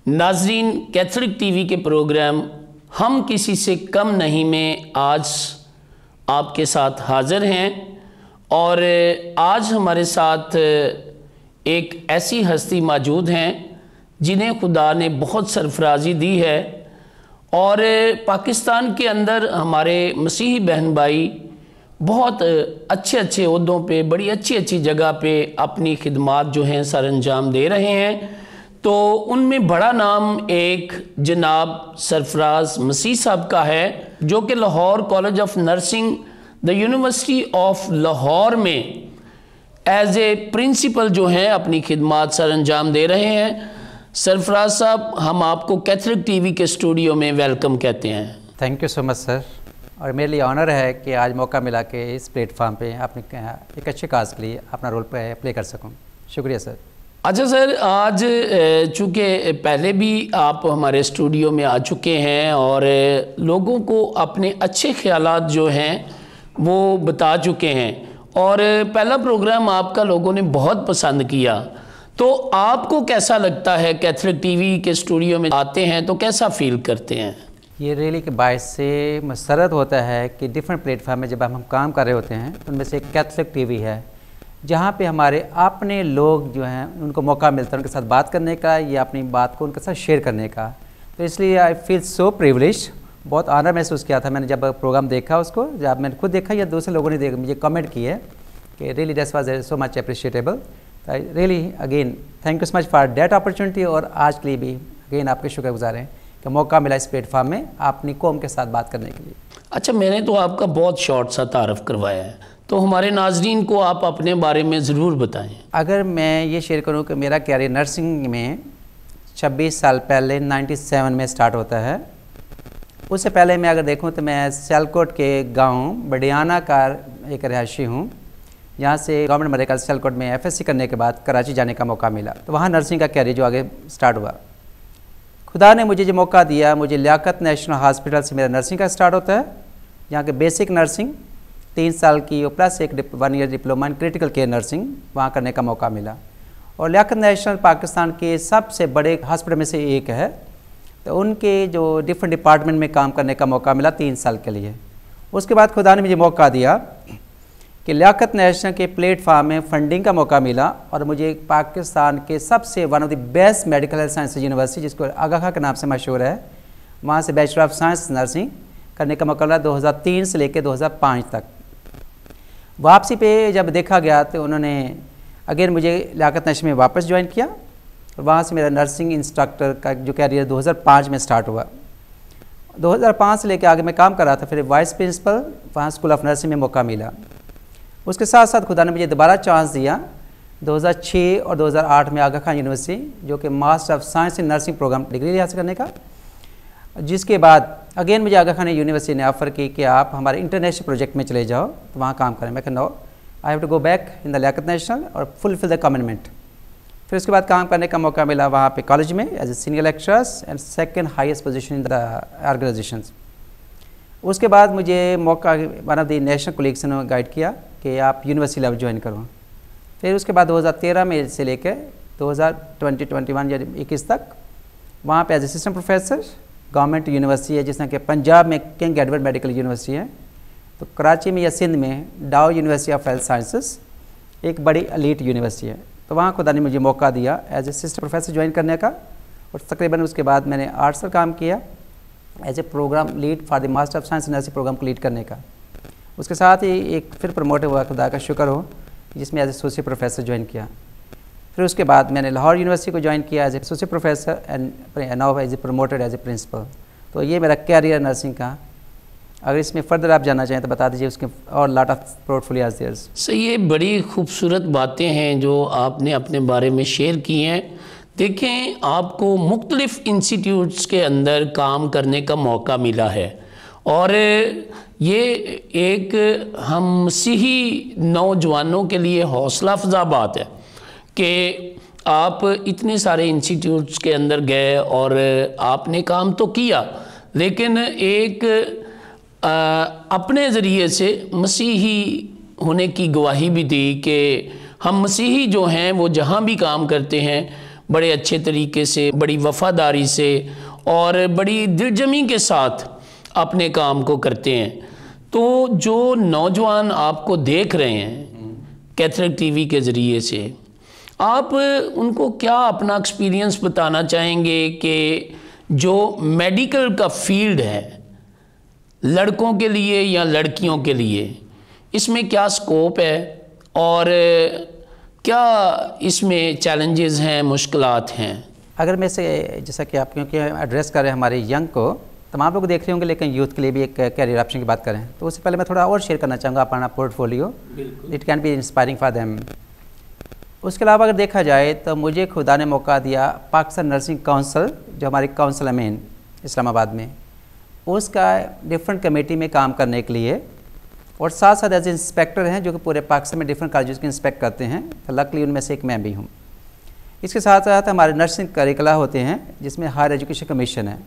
नाजरीन, Catholic TV के programme हम किसी से कम नहीं में आज आपके साथ हाज़िर हैं और आज हमारे साथ एक ऐसी हस्ती मौजूद हैं जिन्हें खुदा ने बहुत सरफराजी दी है और पाकिस्तान के अंदर हमारे मसीही बहन भाई बहुत अच्छे अच्छे ओहदों पे, बड़ी अच्छी अच्छी जगह पे अपनी खिदमात जो हैं सर अंजाम दे रहे हैं। तो उनमें बड़ा नाम एक जनाब सरफराज मसीह साहब का है, जो कि Lahore college of nursing the university of Lahore में एज ए प्रिंसिपल जो हैं अपनी खिदमात सर अंजाम दे रहे हैं। सरफराज साहब, हम आपको कैथलिक टीवी के स्टूडियो में वेलकम कहते हैं। Thank you so much sir, और मेरे लिए ऑनर है कि आज मौका मिला कि इस प्लेटफॉर्म पे अपने एक अच्छे काज के लिए अपना रोल प्ले कर सकूं। शुक्रिया सर। अच्छा सर, आज चूँकि पहले भी आप हमारे स्टूडियो में आ चुके हैं और लोगों को अपने अच्छे ख्यालात जो हैं वो बता चुके हैं और पहला प्रोग्राम आपका लोगों ने बहुत पसंद किया, तो आपको कैसा लगता है? कैथलिक टीवी के स्टूडियो में आते हैं तो कैसा फील करते हैं? ये रैली के बायस से मसरत होता है कि डिफरेंट प्लेटफार्म में जब हम काम कर रहे होते हैं तो उनमें से एक कैथलिक टीवी है, जहाँ पे हमारे अपने लोग जो हैं उनको मौका मिलता है उनके साथ बात करने का या अपनी बात को उनके साथ शेयर करने का। तो इसलिए आई फील सो प्रिविलेज, बहुत ऑनर महसूस किया था मैंने जब प्रोग्राम देखा उसको, जब मैंने खुद देखा या दूसरे लोगों ने देखा, मुझे कमेंट किए कि really that was so much appreciable. Really again thank you so much for that opportunity, और आज के लिए भी अगेन आपके शुक्रगुजार हैं कि मौका मिला इस प्लेटफॉर्म में अपनी कौम के साथ बात करने के लिए। अच्छा, मैंने तो आपका बहुत शॉर्ट सा तारफ़ करवाया है, तो हमारे नाजरीन को आप अपने बारे में ज़रूर बताएं। अगर मैं ये शेयर करूं कि मेरा कैरियर नर्सिंग में 26 साल पहले 97 में स्टार्ट होता है। उससे पहले मैं अगर देखूं तो मैं सियालकोट के गांव बडियाना का एक रहायशी हूं। यहाँ से गवर्नमेंट मेडिकल सियालकोट में FSC करने के बाद कराची जाने का मौका मिला, तो वहाँ नर्सिंग का कैरियर जो आगे स्टार्ट हुआ। खुदा ने मुझे जो मौका दिया, मुझे लियाकत नेशनल हॉस्पिटल से मेरा नर्सिंग का स्टार्ट होता है। यहाँ के बेसिक नर्सिंग 3 साल की और प्लस एक 1 year diploma in critical care nursing वहाँ करने का मौका मिला। और लियाकत नेशनल पाकिस्तान के सबसे बड़े हॉस्पिटल में से एक है, तो उनके जो डिफरेंट डिपार्टमेंट में काम करने का मौका मिला 3 साल के लिए। उसके बाद खुदा ने मुझे मौका दिया कि लियाकत नेशनल के प्लेटफार्म में फंडिंग का मौका मिला और मुझे पाकिस्तान के सबसे one of the best medical health sciences university, जिसको आगा खां के नाम से मशहूर है, वहाँ से बैचलर ऑफ साइंस नर्सिंग करने का मौका मिला 2003 से लेकर 2005 तक। वापसी पे जब देखा गया तो उन्होंने अगेन मुझे लियाकत नेशनल में वापस ज्वाइन किया और वहाँ से मेरा नर्सिंग इंस्ट्रक्टर का जो कैरियर 2005 में स्टार्ट हुआ। 2005 से लेकर आगे मैं काम कर रहा था, फिर वाइस प्रिंसिपल वहाँ स्कूल ऑफ नर्सिंग में मौका मिला। उसके साथ साथ खुदा ने मुझे दोबारा चांस दिया 2006 और 2008 में आगा खां यूनिवर्सिटी, जो कि master of science in nursing programme degree हासिल करने का, जिसके बाद अगेन मुझे आगा खां यूनिवर्सिटी ने ऑफ़र की कि आप हमारे इंटरनेशनल प्रोजेक्ट में चले जाओ तो वहाँ काम करें। मैं no, I have to go back in the Liaquat national और फुलफिल द कमिटमेंट। फिर उसके बाद काम करने का मौका मिला वहाँ पे कॉलेज में as a senior lecturers and second highest position in the organisations. उसके बाद मुझे मौका one of the national colleagues ने गाइड किया कि आप यूनिवर्सिटी लेवल ज्वाइन करो। फिर उसके बाद 2013 में से लेकर 2021 या 21 तक वहाँ पे as assistant professor government university है, जिसमें कि पंजाब में किंग एडवर्ड मेडिकल यूनिवर्सिटी है, तो कराची में या सिंध में डाउ यूनिवर्सिटी ऑफ हेल्थ साइंसेस एक बड़ी एलीट यूनिवर्सिटी है। तो वहाँ खुदा ने मुझे मौका दिया एज असिस्टेंट प्रोफेसर ज्वाइन करने का, और तकरीबन उसके बाद मैंने 8 साल काम किया as a programme lead for the master of science nursing programme को लीड करने का। उसके साथ ही एक फिर प्रमोट हुआ, खुदा का शुक्र हो, जिसमें एज एसोसिएट प्रोफेसर ज्वाइन किया। फिर उसके बाद मैंने लाहौर यूनिवर्सिटी को ज्वाइन किया as associate professor and now as a promoted as a principal. तो ये मेरा कैरियर नर्सिंग का। अगर इसमें फर्दर आप जानना चाहें तो बता दीजिए, उसके और lot of portfolio there's. Sir, ये बड़ी खूबसूरत बातें हैं जो आपने अपने बारे में शेयर की हैं। देखें, आपको मुख्तलिफ़ इंस्टीट्यूट्स के अंदर काम करने का मौका मिला है और ये एक हम मसीही नौजवानों के लिए हौसला अफजा बात है कि आप इतने सारे इंस्टीट्यूट्स के अंदर गए और आपने काम तो किया, लेकिन एक अपने ज़रिए से मसीही होने की गवाही भी दी कि हम मसीही जो हैं वो जहाँ भी काम करते हैं बड़े अच्छे तरीके से, बड़ी वफ़ादारी से और बड़ी दिलजमी के साथ अपने काम को करते हैं। तो जो नौजवान आपको देख रहे हैं कैथलिक टीवी के ज़रिए से, आप उनको क्या अपना एक्सपीरियंस बताना चाहेंगे कि जो मेडिकल का फील्ड है लड़कों के लिए या लड़कियों के लिए, इसमें क्या स्कोप है और क्या इसमें चैलेंजेस हैं, मुश्किलात हैं? अगर मैं से जैसा कि आप क्योंकि एड्रेस कर रहे हैं हमारे यंग को, तमाम लोग देख रहे होंगे, लेकिन यूथ के लिए भी एक कैरियर ऑप्शन की बात करें तो उससे पहले मैं थोड़ा और शेयर करना चाहूँगा अपना portfolio. It can be inspiring for them. उसके अलावा अगर देखा जाए तो मुझे खुदा ने मौका दिया पाकिस्तान नर्सिंग काउंसिल, जो हमारी काउंसिल है मेन इस्लामाबाद में, उसका डिफरेंट कमेटी में काम करने के लिए, और साथ साथ एज इंस्पेक्टर हैं जो कि पूरे पाकिस्तान में डिफरेंट कॉलेजेस के इंस्पेक्ट करते हैं। तो लकली उनमें से एक मैं भी हूँ। इसके साथ साथ हमारे नर्सिंग करिकुला होते हैं जिसमें हायर एजुकेशन कमीशन है,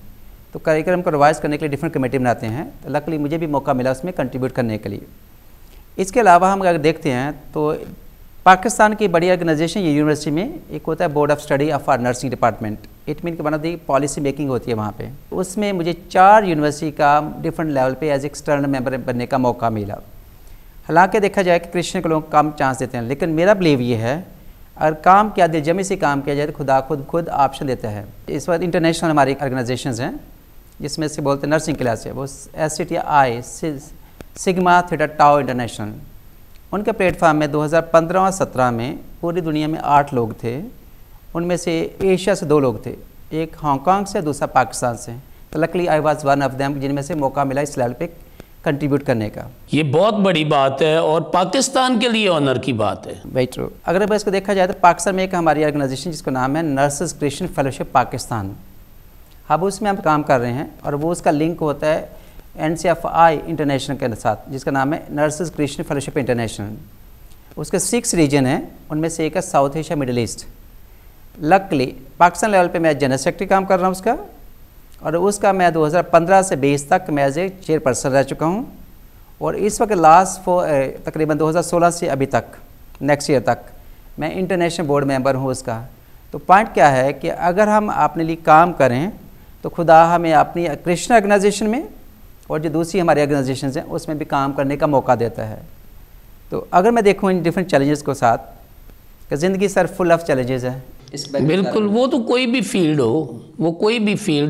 तो करिकुलम को रिवाइज करने के लिए डिफरेंट कमेटी बनाते हैं। तो लकली मुझे भी मौका मिला उसमें कंट्रीब्यूट करने के लिए। इसके अलावा हम अगर देखते हैं तो पाकिस्तान की बड़ी ऑर्गेनाइजेशन ये यूनिवर्सिटी में एक होता है board of study of are nursing department. It mean कि one of the policy making होती है वहाँ पे। उसमें मुझे 4 यूनिवर्सिटी का डिफरेंट लेवल पे एज एक्सटर्नल मेंबर बनने का मौका मिला। हालांकि देखा जाए कि क्रिश्चियन को लोग कम चांस देते हैं, लेकिन मेरा बिलीव ये है अगर काम किया दिलजमी से काम किया जाए तो खुदा खुद ऑप्शन देता है। इस वक्त इंटरनेशनल हमारी ऑर्गेनाइजेशंस हैं जिसमें से बोलते हैं नर्सिंग क्लास है, वो SCTI sigma theta tau international. उनके प्लेटफार्म में 2015 और 17 में पूरी दुनिया में 8 लोग थे। उनमें से एशिया से 2 लोग थे, एक हांगकांग से, दूसरा पाकिस्तान से। तो luckily I was one of them जिनमें से मौका मिला इस लेवल पे कंट्रीब्यूट करने का। ये बहुत बड़ी बात है और पाकिस्तान के लिए ऑनर की बात है। Very true. अगर इसको देखा जाए तो पाकिस्तान में एक हमारी ऑर्गेनाइजेशन जिसका नाम है नर्सेस क्रिश्चियन फेलोशिप पाकिस्तान, अब उसमें हम काम कर रहे हैं और वो उसका लिंक होता है NCFI इंटरनेशनल के साथ जिसका नाम है नर्सेस क्रिश्चियन फेलोशिप इंटरनेशनल। उसके 6 रीजन हैं, उनमें से एक है south Asia middle east. Luckily Pakistan level पे मैं जनरल सेक्रेटरी काम कर रहा हूँ उसका, और उसका मैं 2015 से 20 तक मैं एज ए चेयरपर्सन रह चुका हूँ। और इस वक्त लास्ट तकरीबन 2016 से अभी तक नेक्स्ट ईयर तक मैं इंटरनेशनल बोर्ड मेंबर हूँ उसका। तो पॉइंट क्या है कि अगर हम अपने लिए काम करें तो खुदा हमें अपनी क्रिश्चियन ऑर्गेनाइजेशन में और जो दूसरी हमारी ऑर्गेनाइजेशन हैं उसमें भी काम करने का मौका देता है। तो अगर मैं देखूँ इन डिफरेंट चैलेंजेस को साथ कि ज़िंदगी सर फुल ऑफ चैलेंजेस है। बिल्कुल, वो तो कोई भी फील्ड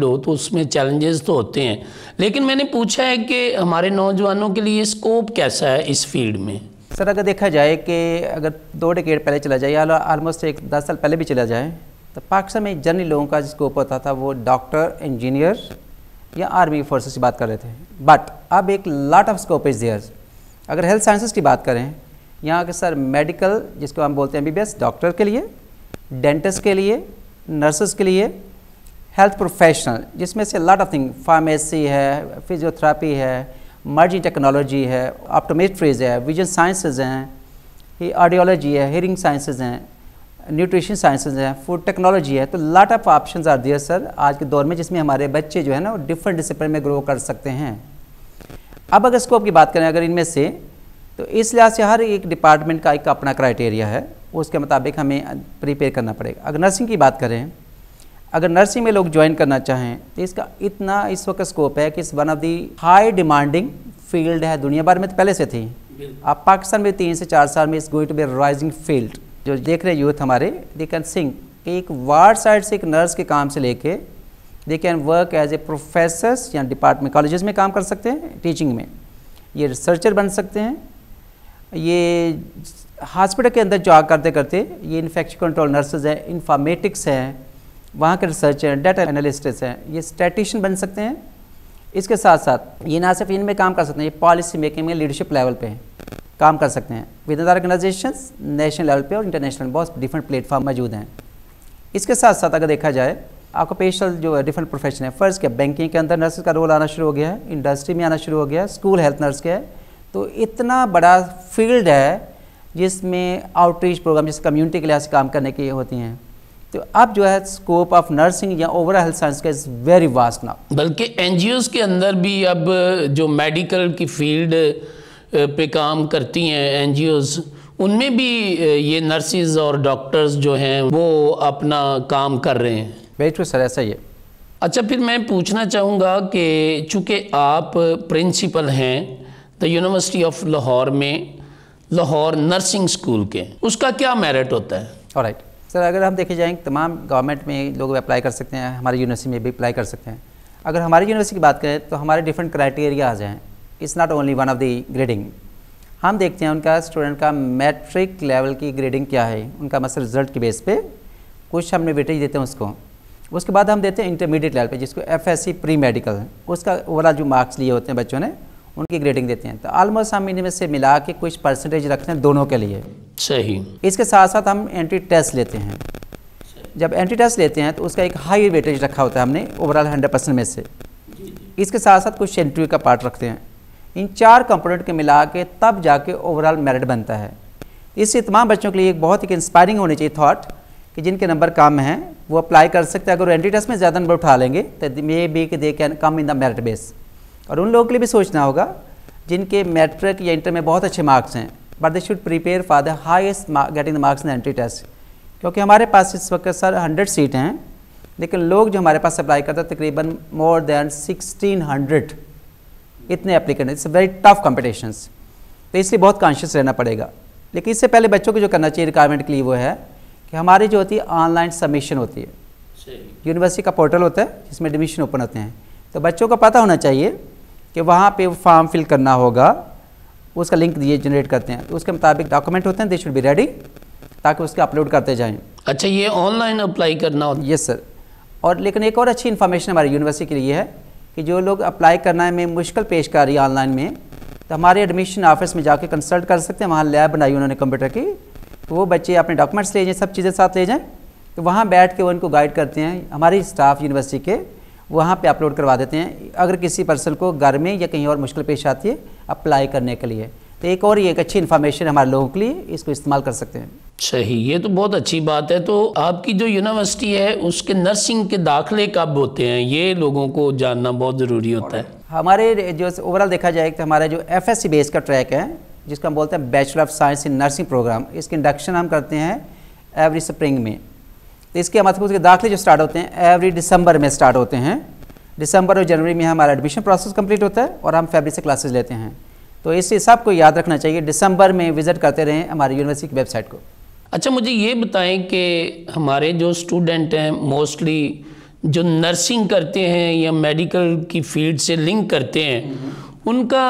हो, तो उसमें चैलेंजेस तो होते हैं। लेकिन मैंने पूछा है कि हमारे नौजवानों के लिए स्कोप कैसा है इस फील्ड में? सर अगर देखा जाए कि अगर 2 डेकेड पहले चला जाए या ऑलमोस्ट एक 10 साल पहले भी चला जाए तो पाकिस्तान में जनरली लोगों का स्कोप होता था वो डॉक्टर, इंजीनियर या आर्मी फोर्सेस की बात कर रहे थे। बट अब एक lot of scope is there. अगर हेल्थ साइंसेस की बात करें यहाँ के सर मेडिकल जिसको हम बोलते हैं MBBS डॉक्टर के लिए, डेंटिस्ट के लिए, नर्सेस के लिए, हेल्थ प्रोफेशनल जिसमें से लॉट ऑफ थिंग, फार्मेसी है, फिजियोथेरेपी है, मर्जिंग टेक्नोलॉजी है, ऑप्टोमेट्रीज है, विजन साइंसेज हैं, ऑडियोलॉजी है, हियरिंग साइंसेज हैं, न्यूट्रिशन साइंसेज हैं, फूड टेक्नोलॉजी है। तो lot of options are there sir आज के दौर में, जिसमें हमारे बच्चे जो है ना वो डिफरेंट डिसिप्लिन में ग्रो कर सकते हैं। अब अगर स्कोप की बात करें अगर इनमें से, तो इस लिहाज से हर एक डिपार्टमेंट का एक अपना क्राइटेरिया है, उसके मुताबिक हमें प्रिपेयर करना पड़ेगा। अगर नर्सिंग की बात करें, अगर नर्सिंग में लोग ज्वाइन करना चाहें तो इसका इतना इस वक्त स्कोप है कि इस one of the high demanding field है। दुनिया भर में तो पहले से थी, अब पाकिस्तान में 3 से 4 साल में इस going to be rising field. जो देख रहे यूथ हमारे, दे कैन सिंग कि एक वार्ड साइड से एक नर्स के काम से लेके they can work as a professors या डिपार्टमेंट कॉलेजेस में काम कर सकते हैं, टीचिंग में, ये रिसर्चर बन सकते हैं, ये हॉस्पिटल के अंदर जॉब करते करते ये इन्फेक्शन कंट्रोल नर्सेज हैं, इंफॉर्मेटिक्स हैं, वहाँ के रिसर्चर, डाटा एनालिस्ट्स हैं, ये स्टैटिशियन बन सकते हैं। इसके साथ साथ ये ना सिर्फ इनमें काम कर सकते हैं, ये पॉलिसी मेकिंग में लीडरशिप लेवल पे काम कर सकते हैं with in organisations, national level पे और इंटरनेशनल, बहुत डिफरेंट प्लेटफॉर्म मौजूद हैं। इसके साथ साथ अगर देखा जाए ऑक्यूपेशनल जो डिफरेंट प्रोफेशन है, फ़र्ज़ क्या बैंकिंग के अंदर नर्सेज का रोल आना शुरू हो गया है, इंडस्ट्री में आना शुरू हो गया है, स्कूल हेल्थ नर्स के है। तो इतना बड़ा फील्ड है जिसमें आउटरीच प्रोग्राम जिस कम्युनिटी के लिहाज से काम करने की होती हैं। तो अब जो है स्कोप ऑफ नर्सिंग या ओवरऑल हेल्थ साइंस का इज़ वेरी वास्ट नाउ। बल्कि NGOs के अंदर भी अब जो मेडिकल की फील्ड पे काम करती हैं NGOs, उनमें भी ये नर्सिस और डॉक्टर्स जो हैं वो अपना काम कर रहे हैं? वेरी ट्रू सर, ऐसा ही है। अच्छा, फिर मैं पूछना चाहूँगा कि चूँकि आप प्रिंसिपल हैं द यूनिवर्सिटी ऑफ लाहौर में, लाहौर नर्सिंग स्कूल के, उसका क्या मेरिट होता है? ऑलराइट सर, अगर हम देखे जाएँ तमाम गवर्नमेंट में लोग अप्लाई कर सकते हैं, हमारी यूनिवर्सिटी में भी अप्लाई कर सकते हैं। अगर हमारी यूनिवर्सिटी की बात करें तो हमारे डिफरेंट क्राइटेरिया आ जाएँ। It's not only one of the grading. हम देखते हैं उनका स्टूडेंट का मैट्रिक लेवल की ग्रेडिंग क्या है, उनका मतलब रिजल्ट के बेस पे कुछ हमने वेटेज देते हैं उसको। उसके बाद हम देते हैं इंटरमीडिएट लेवल पे, जिसको FSC प्री मेडिकल है, उसका ओवरऑल जो मार्क्स लिए होते हैं बच्चों ने, उनकी ग्रेडिंग देते हैं। तो ऑलमोस्ट हम इनमें से मिला के कुछ परसेंटेज रखते हैं दोनों के लिए। सही। इसके साथ साथ हम एंट्री टेस्ट लेते हैं। जब एंट्री टेस्ट लेते हैं तो उसका एक हाई वेटेज रखा होता है हमने ओवरऑल 100% में से। इसके साथ साथ कुछ इंटरव्यू का पार्ट रखते हैं। इन 4 कंपोनेंट के मिला के तब जाके ओवरऑल मेरिट बनता है। इससे तमाम बच्चों के लिए एक बहुत ही इंस्पायरिंग होनी चाहिए थॉट कि जिनके नंबर कम हैं वो अप्लाई कर सकते हैं। अगर वो एंट्री टेस्ट में ज़्यादा नंबर उठा लेंगे तो मे बी कि they can come in the merit base. और उन लोगों के लिए भी सोचना होगा जिनके मैट्रिक या इंटर में बहुत अच्छे मार्क्स हैं, but they should prepare for the highest getting the marks in entry test. क्योंकि हमारे पास इस वक्त सर 100 सीट हैं, लेकिन लोग जो हमारे पास अप्लाई करते हैं तकरीबन मोर दैन 1600 इतने applicant. It's very tough competitions, तो इसलिए बहुत कॉन्शियस रहना पड़ेगा। लेकिन इससे पहले बच्चों को जो करना चाहिए रिक्वायरमेंट के लिए वो है कि हमारी जो होती है ऑनलाइन सबमिशन होती है। यूनिवर्सिटी का पोर्टल होता है जिसमें एडमिशन ओपन होते हैं, तो बच्चों को पता होना चाहिए कि वहाँ पे फॉर्म फिल करना होगा, उसका लिंक दिए जनरेट करते हैं, तो उसके मुताबिक डॉक्यूमेंट होते हैं, दे शुड बी रेडी, ताकि उसके अपलोड करते जाएँ। अच्छा, ये ऑनलाइन अप्लाई करना होता है? Yes sir. और लेकिन एक और अच्छी इन्फॉर्मेशन हमारी यूनिवर्सिटी के लिए है कि जो लोग अप्लाई करना में मुश्किल पेश कर रही है ऑनलाइन में, तो हमारे एडमिशन ऑफिस में जाके कंसल्ट कर सकते हैं। वहाँ लैब बनाई उन्होंने कंप्यूटर की, तो वो बच्चे अपने डॉक्यूमेंट्स ले जाएँ, सब चीज़ें साथ ले जाएँ, तो वहाँ बैठ के वो उनको गाइड करते हैं। हमारी स्टाफ यूनिवर्सिटी के वहाँ पे अपलोड करवा देते हैं अगर किसी पर्सन को घर में या कहीं और मुश्किल पेश आती है अप्लाई करने के लिए। तो एक और ये एक अच्छी इन्फॉर्मेशन हमारे लोगों के लिए, इसको इस्तेमाल कर सकते हैं। सही, ये तो बहुत अच्छी बात है। तो आपकी जो यूनिवर्सिटी है उसके नर्सिंग के दाखिले कब होते हैं, ये लोगों को जानना बहुत ज़रूरी होता है। हमारे जो ओवरऑल देखा जाए तो हमारा जो FSC बेस का ट्रैक है, जिसको हम बोलते हैं bachelor of science in nursing programme, इसके इंडक्शन हम करते हैं एवरी स्प्रिंग में। तो इसके मतलब उसके दाखिले जो स्टार्ट होते हैं एवरी दिसंबर में स्टार्ट होते हैं। दिसंबर और जनवरी में हमारा एडमिशन प्रोसेस कंप्लीट होता है और हम फरवरी से क्लासेस लेते हैं। तो इससे सबको याद रखना चाहिए, दिसंबर में विजिट करते रहें हमारी यूनिवर्सिटी की वेबसाइट को। अच्छा, मुझे ये बताएं कि हमारे जो स्टूडेंट हैं मोस्टली जो नर्सिंग करते हैं या मेडिकल की फील्ड से लिंक करते हैं, उनका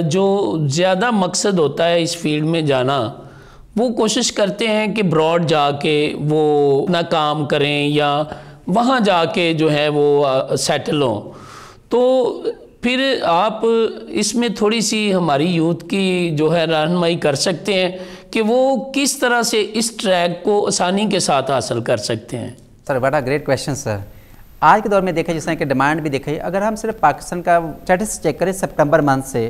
जो ज़्यादा मकसद होता है इस फील्ड में जाना, वो कोशिश करते हैं कि ब्रॉड जाके वो अपना काम करें या वहाँ जाके जो है वो सेटल हों। तो फिर आप इसमें थोड़ी सी हमारी यूथ की जो है रहनुमाई कर सकते हैं कि वो किस तरह से इस ट्रैक को आसानी के साथ हासिल कर सकते हैं? सर बड़ा ग्रेट क्वेश्चन सर। आज के दौर में देखा, जिस तरह की डिमांड भी देखी, अगर हम सिर्फ पाकिस्तान का स्टेटस चेक करें सितंबर मंथ से,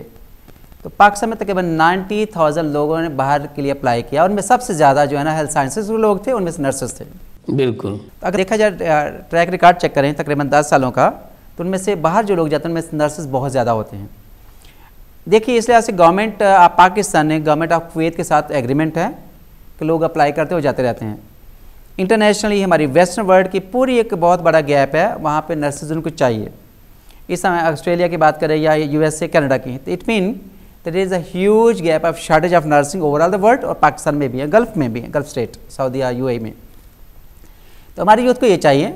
तो पाकिस्तान में तकरीबन 90,000 लोगों ने बाहर के लिए अप्लाई किया। उनमें सबसे ज़्यादा जो है ना हेल्थ साइंसेज लोग थे, उनमें से नर्सेस थे। बिल्कुल। अगर देखा जाए ट्रैक रिकॉर्ड चेक करें तकरीबन 10 सालों का, तो उनमें से बाहर जो लोग जाते हैं उनमें नर्सेस बहुत ज़्यादा होते हैं। देखिए, इस लिहाज से गवर्नमेंट पाकिस्तान ने गवर्नमेंट ऑफ कुवैत के साथ एग्रीमेंट है कि लोग अप्लाई करते हो जाते रहते हैं। इंटरनेशनली हमारी वेस्टर्न वर्ल्ड की पूरी एक बहुत बड़ा गैप है, वहाँ पे नर्सेज उनको चाहिए। इस समय ऑस्ट्रेलिया की बात करें या USA कनाडा की, तो it mean that is a huge gap of shortage of nursing overall the world, और पाकिस्तान में भी है, गल्फ़ में भी है, गल्फ़ स्टेट सऊदी या UAE में। तो हमारी यूथ को ये चाहिए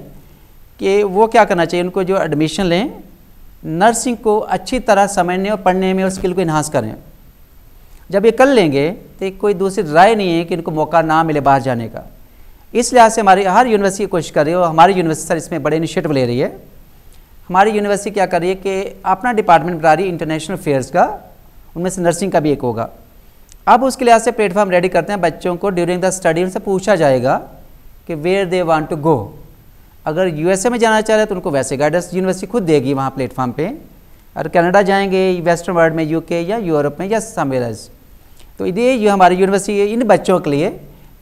कि वो क्या करना चाहिए, उनको जो एडमिशन लें, नर्सिंग को अच्छी तरह समझने और पढ़ने में और स्किल को इन्हांस करें। जब ये कर लेंगे तो कोई दूसरी राय नहीं है कि इनको मौका ना मिले बाहर जाने का। इस लिहाज से हमारी हर यूनिवर्सिटी कोशिश कर रही है, और हमारी यूनिवर्सिटी सर इसमें बड़े इनिशिएटिव ले रही है। हमारी यूनिवर्सिटी क्या कर रही है कि अपना डिपार्टमेंट बना रही है इंटरनेशनल अफेयर्स का, उनमें से नर्सिंग का भी एक होगा। अब उसके लिहाज से प्लेटफॉर्म रेडी करते हैं, बच्चों को ड्यूरिंग द स्टडी उनसे पूछा जाएगा कि where they want to go. अगर USA में जाना चाह रहे हैं तो उनको वैसे गाइडेंस यूनिवर्सिटी खुद देगी वहाँ प्लेटफॉर्म पे। और कनाडा जाएंगे, वेस्टर्न वर्ल्ड में UK या यूरोप में या समवेयर एल्स। तो ये जो हमारी यूनिवर्सिटी इन बच्चों के लिए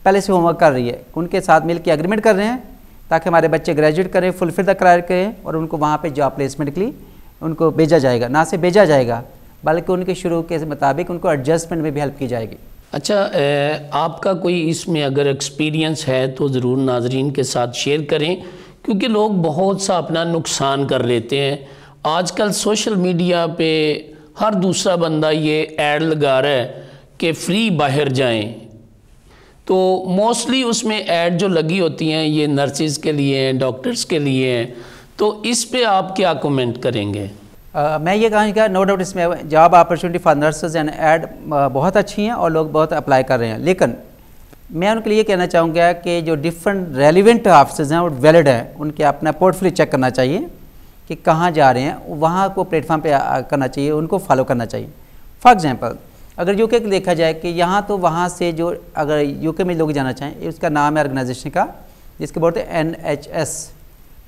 पहले से होमवर्क कर रही है, उनके साथ मिल के एग्रीमेंट कर रहे हैं ताकि हमारे बच्चे ग्रेजुएट करें, फुलफिल द क्राइटेरिया करें, और उनको वहाँ पे जॉब प्लेसमेंट के लिए उनको भेजा जाएगा। ना सिर्फ भेजा जाएगा बल्कि उनके शुरू के मुताबिक उनको एडजस्टमेंट में भी हेल्प की जाएगी। अच्छा, आपका कोई इसमें अगर एक्सपीरियंस है तो ज़रूर नाजरीन के साथ शेयर करें, क्योंकि लोग बहुत सा अपना नुकसान कर लेते हैं। आजकल सोशल मीडिया पे हर दूसरा बंदा ये ऐड लगा रहा है कि फ्री बाहर जाएं, तो मोस्टली उसमें ऐड जो लगी होती हैं ये नर्सिस के लिए हैं, डॉक्टर्स के लिए हैं, तो इस पे आप क्या कमेंट करेंगे? मैं ये कहूँगा नो डाउट इसमें job opportunity for nurses and add बहुत अच्छी हैं और लोग बहुत अप्लाई कर रहे हैं, लेकिन मैं उनके लिए कहना चाहूँगा कि जो डिफरेंट रेलिवेंट ऑफिसर्स हैं वो वैलिड हैं, उनके अपना पोर्टफोलियो चेक करना चाहिए कि कहाँ जा रहे हैं, वहाँ को प्लेटफॉर्म पे करना चाहिए, उनको फॉलो करना चाहिए। फॉर एग्जांपल अगर यूके को देखा जाए कि यहाँ तो वहाँ से जो अगर यूके में लोग जाना चाहें, उसका नाम है ऑर्गेनाइजेशन का जिसके बोलते हैं NHS,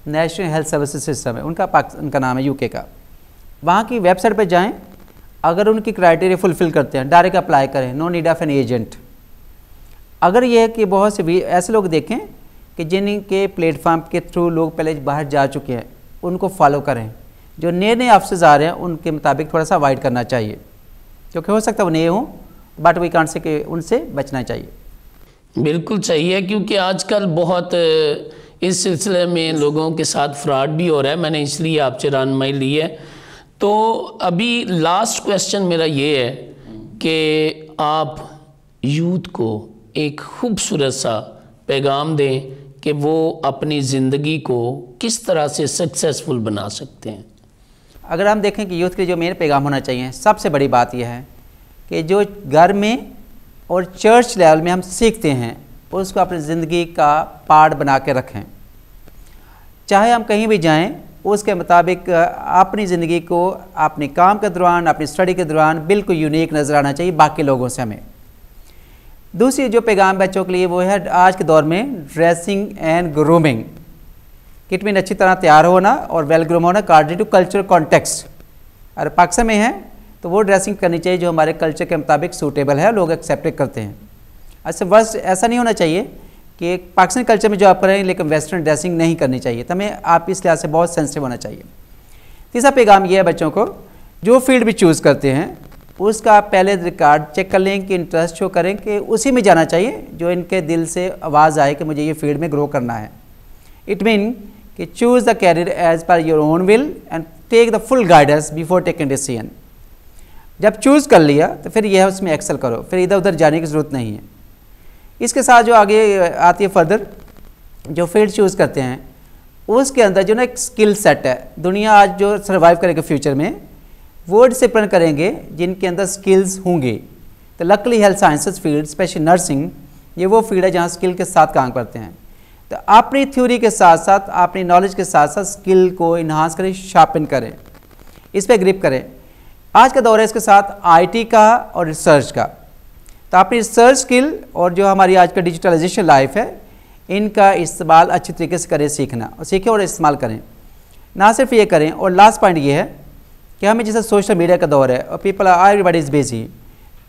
national health services system है उनका नाम है यूके का। वहाँ की वेबसाइट पर जाएँ, अगर उनकी क्राइटेरिया फुलफ़िल करते हैं डायरेक्ट अप्लाई करें, no need of an agent. अगर ये है कि बहुत से भी ऐसे लोग देखें कि जिनके प्लेटफॉर्म के थ्रू लोग पहले बाहर जा चुके हैं, उनको फॉलो करें। जो नए नए ऑफिसर्स आ रहे हैं उनके मुताबिक थोड़ा सा अवॉइड करना चाहिए, क्योंकि हो सकता है वो नए हों, बट वी कांट से कि उनसे बचना चाहिए। बिल्कुल चाहिए, क्योंकि आजकल बहुत इस सिलसिले में लोगों के साथ फ्रॉड भी हो रहा है, मैंने इसलिए आपसे रहनुमाई ली है। तो अभी लास्ट क्वेश्चन मेरा ये है कि आप यूथ को एक खूबसूरत सा पैगाम दें कि वो अपनी ज़िंदगी को किस तरह से सक्सेसफुल बना सकते हैं। अगर हम देखें कि यूथ के जो मेन पैगाम होना चाहिए, सबसे बड़ी बात यह है कि जो घर में और चर्च लेवल में हम सीखते हैं उसको अपनी ज़िंदगी का पार्ट बना के रखें। चाहे हम कहीं भी जाएं, उसके मुताबिक अपनी ज़िंदगी को अपने काम के दौरान, अपनी स्टडी के दौरान बिल्कुल यूनिक नज़र आना चाहिए बाकी लोगों से हमें। दूसरी जो पैगाम बच्चों के लिए वो है आज के दौर में ड्रेसिंग एंड ग्रूमिंग। किट में अच्छी तरह तैयार होना और वेल ग्रूम होना अकॉर्डिंग टू कल्चर कॉन्टेक्स्ट। अगर पाकिस्तान में है तो वो ड्रेसिंग करनी चाहिए जो हमारे कल्चर के मुताबिक सूटेबल है, लोग एक्सेप्ट करते हैं। अच्छा, बस ऐसा नहीं होना चाहिए कि पाकिस्तानी कल्चर में जो आप करें लेकिन वेस्टर्न ड्रेसिंग नहीं करनी चाहिए, तो हमें आप इस लिहाज से बहुत सेंसिटिव होना चाहिए। तीसरा पैगाम ये है बच्चों को, जो फील्ड भी चूज़ करते हैं उसका पहले रिकॉर्ड चेक कर लें कि इंटरेस्ट शो करें कि उसी में जाना चाहिए जो इनके दिल से आवाज़ आए कि मुझे ये फील्ड में ग्रो करना है। इट मीन कि choose the career as per your own will and take the full guidance before taking decision. जब चूज़ कर लिया तो फिर यह उसमें एक्सेल करो, फिर इधर उधर जाने की ज़रूरत नहीं है। इसके साथ जो आगे आती है फर्दर, जो फील्ड चूज़ करते हैं उसके अंदर जो ना एक स्किल सेट है, दुनिया आज जो सर्वाइव करेगा फ्यूचर में वो डिसिप्लिन करेंगे जिनके अंदर स्किल्स होंगे। तो luckily health sciences field, specially nursing, ये वो फील्ड है जहाँ स्किल के साथ काम करते हैं। तो अपनी थ्योरी के साथ साथ, अपनी नॉलेज के साथ साथ स्किल को इन्हांस करें, शार्पन करें, इस पर ग्रिप करें। आज का दौर है इसके साथ IT का और रिसर्च का। तो अपनी रिसर्च स्किल और जो हमारी आज का डिजिटलाइजेशन लाइफ है, इनका इस्तेमाल अच्छी तरीके से करें, सीखना और सीखें और इस्तेमाल करें। ना सिर्फ ये करें, और लास्ट पॉइंट ये है कि हमें जैसे सोशल मीडिया का दौर है और पीपल एवरीबॉडी इज़ बिजी,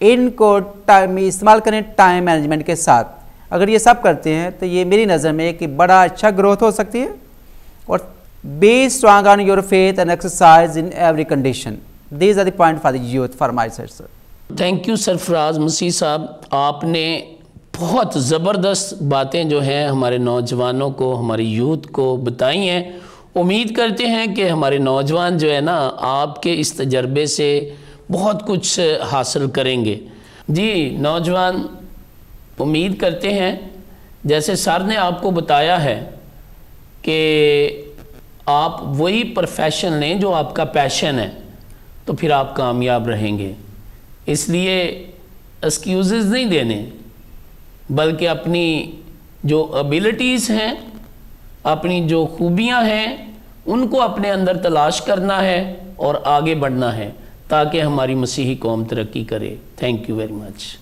इनको टाइम इस्तेमाल करें टाइम मैनेजमेंट के साथ। अगर ये सब करते हैं तो ये मेरी नज़र में कि बड़ा अच्छा ग्रोथ हो सकती है। और be strong on your faith and exercise in every condition. These are the point for the youth for my side sir. Thank you Sarfaraz Masih साहब, आपने बहुत ज़बरदस्त बातें जो हैं हमारे नौजवानों को, हमारे यूथ को बताई हैं। उम्मीद करते हैं कि हमारे नौजवान जो है ना आपके इस तजर्बे से बहुत कुछ हासिल करेंगे। जी नौजवान, उम्मीद करते हैं जैसे सर ने आपको बताया है कि आप वही प्रोफेशन लें जो आपका पैशन है, तो फिर आप कामयाब रहेंगे। इसलिए एक्सक्यूज़ेस नहीं देने, बल्कि अपनी जो एबिलिटीज़ हैं, अपनी जो खूबियां हैं, उनको अपने अंदर तलाश करना है और आगे बढ़ना है ताकि हमारी मसीही कौम तरक्की करे। Thank you very much.